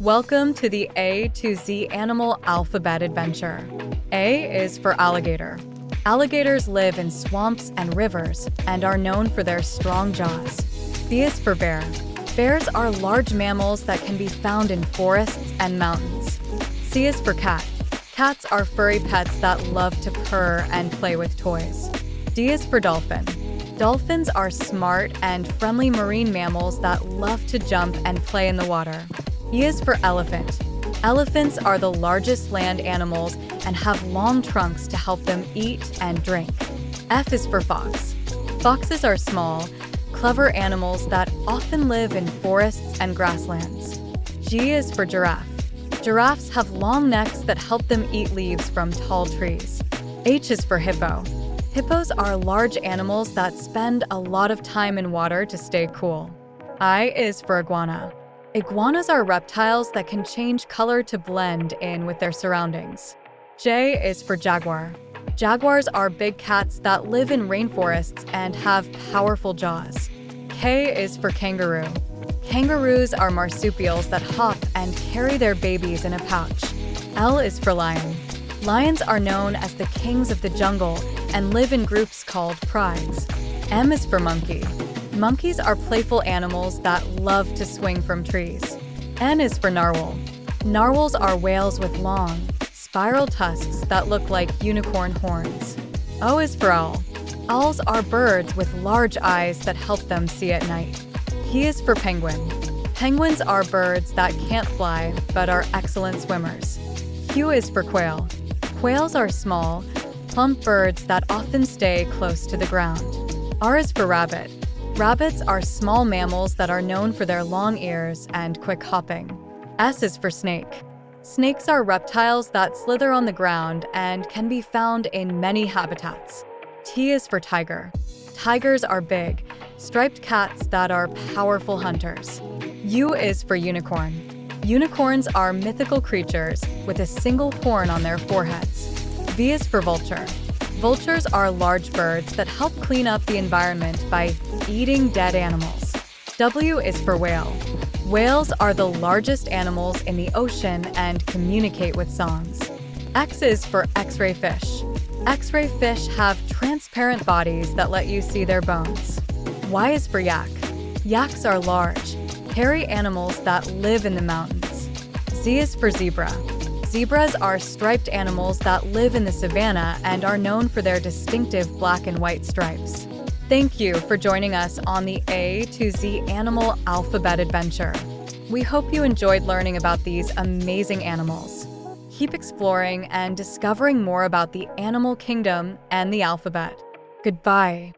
Welcome to the A to Z Animal Alphabet Adventure. A is for alligator. Alligators live in swamps and rivers and are known for their strong jaws. B is for bear. Bears are large mammals that can be found in forests and mountains. C is for cat. Cats are furry pets that love to purr and play with toys. D is for dolphin. Dolphins are smart and friendly marine mammals that love to jump and play in the water. E is for elephant. Elephants are the largest land animals and have long trunks to help them eat and drink. F is for fox. Foxes are small, clever animals that often live in forests and grasslands. G is for giraffe. Giraffes have long necks that help them eat leaves from tall trees. H is for hippo. Hippos are large animals that spend a lot of time in water to stay cool. I is for iguana. Iguanas are reptiles that can change color to blend in with their surroundings. J is for jaguar. Jaguars are big cats that live in rainforests and have powerful jaws. K is for kangaroo. Kangaroos are marsupials that hop and carry their babies in a pouch. L is for lion. Lions are known as the kings of the jungle and live in groups called prides. M is for monkey. Monkeys are playful animals that love to swing from trees. N is for narwhal. Narwhals are whales with long, spiral tusks that look like unicorn horns. O is for owl. Owls are birds with large eyes that help them see at night. P is for penguin. Penguins are birds that can't fly but are excellent swimmers. Q is for quail. Quails are small, plump birds that often stay close to the ground. R is for rabbit. Rabbits are small mammals that are known for their long ears and quick hopping. S is for snake. Snakes are reptiles that slither on the ground and can be found in many habitats. T is for tiger. Tigers are big, striped cats that are powerful hunters. U is for unicorn. Unicorns are mythical creatures with a single horn on their foreheads. V is for vulture. Vultures are large birds that help clean up the environment by eating dead animals. W is for whale. Whales are the largest animals in the ocean and communicate with songs. X is for X-ray fish. X-ray fish have transparent bodies that let you see their bones. Y is for yak. Yaks are large, hairy animals that live in the mountains. Z is for zebra. Zebras are striped animals that live in the savanna and are known for their distinctive black and white stripes. Thank you for joining us on the A to Z Animal Alphabet Adventure. We hope you enjoyed learning about these amazing animals. Keep exploring and discovering more about the animal kingdom and the alphabet. Goodbye.